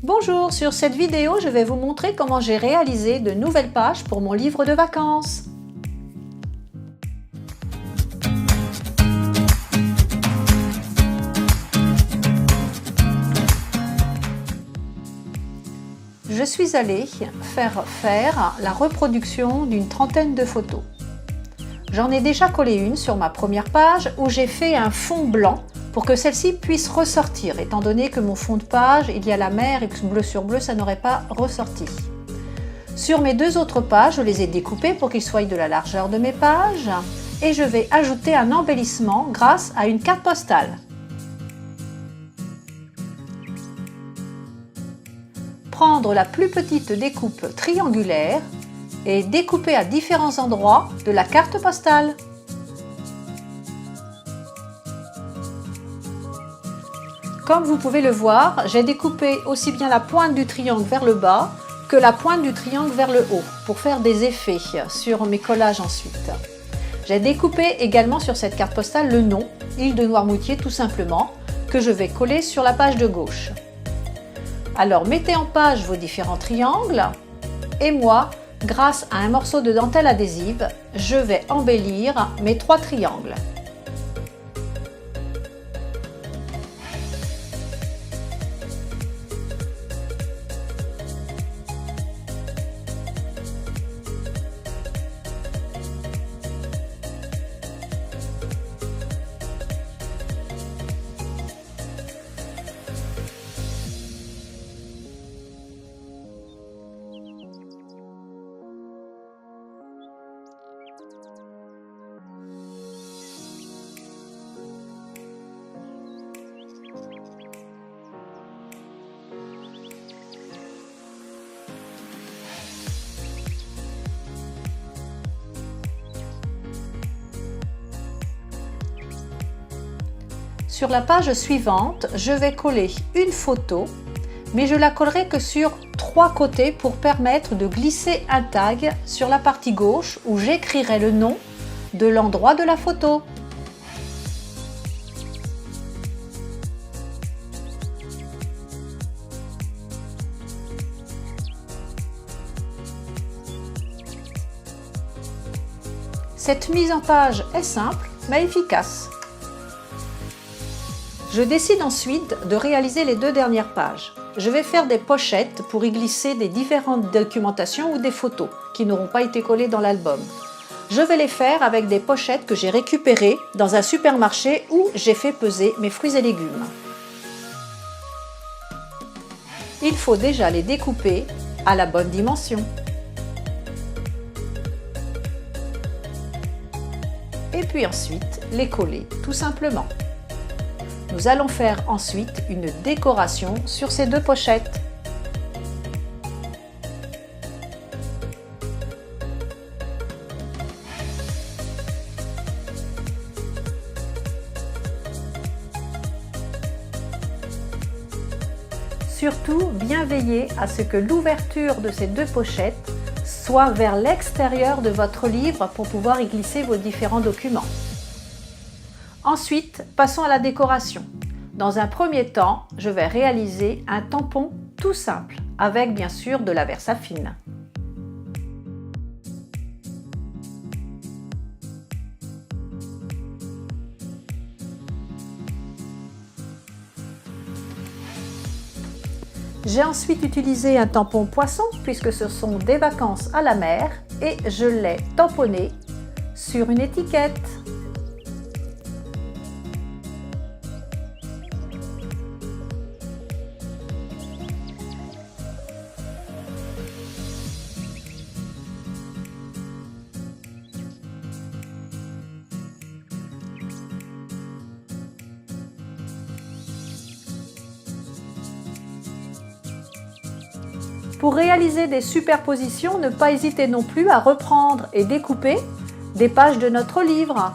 Bonjour, sur cette vidéo, je vais vous montrer comment j'ai réalisé de nouvelles pages pour mon livre de vacances. Je suis allée faire la reproduction d'une trentaine de photos. J'en ai déjà collé une sur ma première page où j'ai fait un fond blanc pour que celle-ci puisse ressortir, étant donné que mon fond de page, il y a la mer et que bleu sur bleu, ça n'aurait pas ressorti. Sur mes deux autres pages, je les ai découpées pour qu'ils soient de la largeur de mes pages et je vais ajouter un embellissement grâce à une carte postale. Prendre la plus petite découpe triangulaire et découper à différents endroits de la carte postale. Comme vous pouvez le voir, j'ai découpé aussi bien la pointe du triangle vers le bas que la pointe du triangle vers le haut pour faire des effets sur mes collages ensuite. J'ai découpé également sur cette carte postale le nom, Île de Noirmoutier tout simplement, que je vais coller sur la page de gauche. Alors mettez en page vos différents triangles et moi, grâce à un morceau de dentelle adhésive, je vais embellir mes trois triangles. Sur la page suivante, je vais coller une photo, mais je la collerai que sur trois côtés pour permettre de glisser un tag sur la partie gauche où j'écrirai le nom de l'endroit de la photo. Cette mise en page est simple mais efficace. Je décide ensuite de réaliser les deux dernières pages. Je vais faire des pochettes pour y glisser des différentes documentations ou des photos qui n'auront pas été collées dans l'album. Je vais les faire avec des pochettes que j'ai récupérées dans un supermarché où j'ai fait peser mes fruits et légumes. Il faut déjà les découper à la bonne dimension. Et puis ensuite les coller tout simplement. Nous allons faire ensuite une décoration sur ces deux pochettes. Surtout, bien veiller à ce que l'ouverture de ces deux pochettes soit vers l'extérieur de votre livre pour pouvoir y glisser vos différents documents. Ensuite, passons à la décoration. Dans un premier temps, je vais réaliser un tampon tout simple, avec bien sûr de la Versafine. J'ai ensuite utilisé un tampon poisson, puisque ce sont des vacances à la mer, et je l'ai tamponné sur une étiquette. Pour réaliser des superpositions, ne pas hésiter non plus à reprendre et découper des pages de notre livre.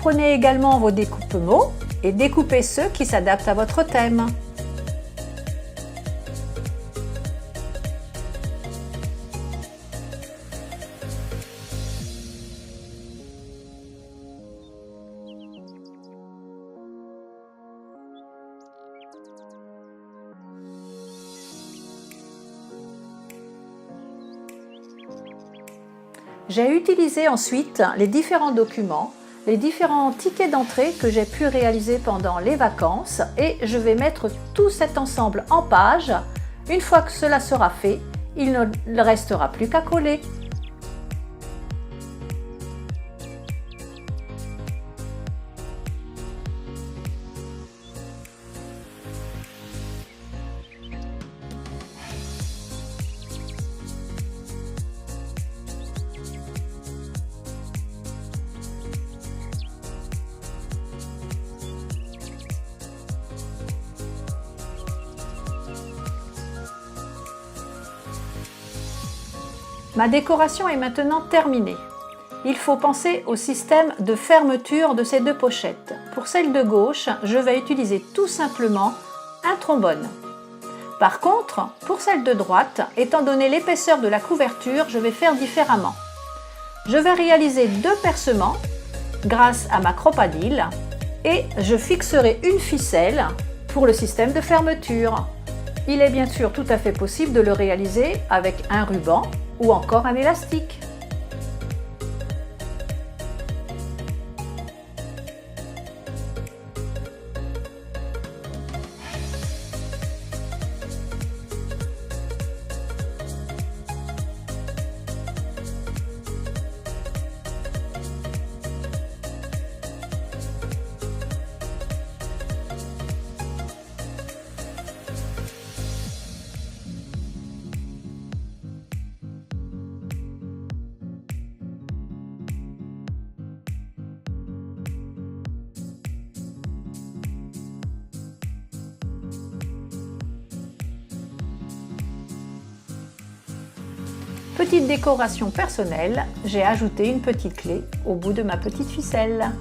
prenez également vos découpes-mots et découpez ceux qui s'adaptent à votre thème. J'ai utilisé ensuite les différents documents, les différents tickets d'entrée que j'ai pu réaliser pendant les vacances et je vais mettre tout cet ensemble en page. Une fois que cela sera fait, il ne restera plus qu'à coller. Ma décoration est maintenant terminée. Il faut penser au système de fermeture de ces deux pochettes. Pour celle de gauche, je vais utiliser tout simplement un trombone. Par contre, pour celle de droite, étant donné l'épaisseur de la couverture, je vais faire différemment. Je vais réaliser deux percements grâce à ma cropadille et je fixerai une ficelle pour le système de fermeture. Il est bien sûr tout à fait possible de le réaliser avec un ruban ou encore un élastique. Petite décoration personnelle, j'ai ajouté une petite clé au bout de ma petite ficelle.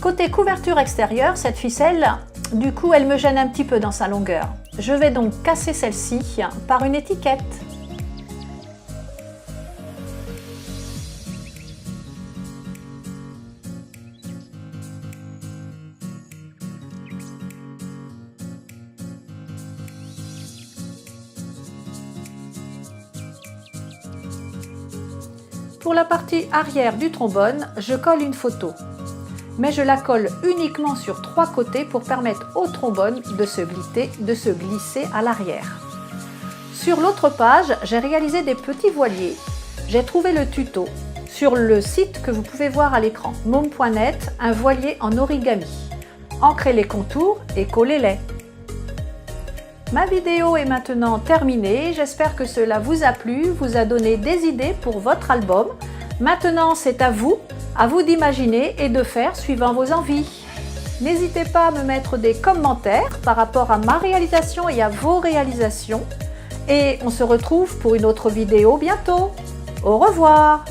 Côté couverture extérieure, cette ficelle, du coup, elle me gêne un petit peu dans sa longueur. Je vais donc casser celle-ci par une étiquette. Pour la partie arrière du trombone, je colle une photo. Mais je la colle uniquement sur 3 côtés pour permettre au trombone de se glisser à l'arrière. Sur l'autre page, j'ai réalisé des petits voiliers. J'ai trouvé le tuto sur le site que vous pouvez voir à l'écran, mome.net, un voilier en origami. Ancrez les contours et collez-les. Ma vidéo est maintenant terminée, j'espère que cela vous a plu, vous a donné des idées pour votre album. Maintenant c'est à vous d'imaginer et de faire suivant vos envies. N'hésitez pas à me mettre des commentaires par rapport à ma réalisation et à vos réalisations. Et on se retrouve pour une autre vidéo bientôt. Au revoir!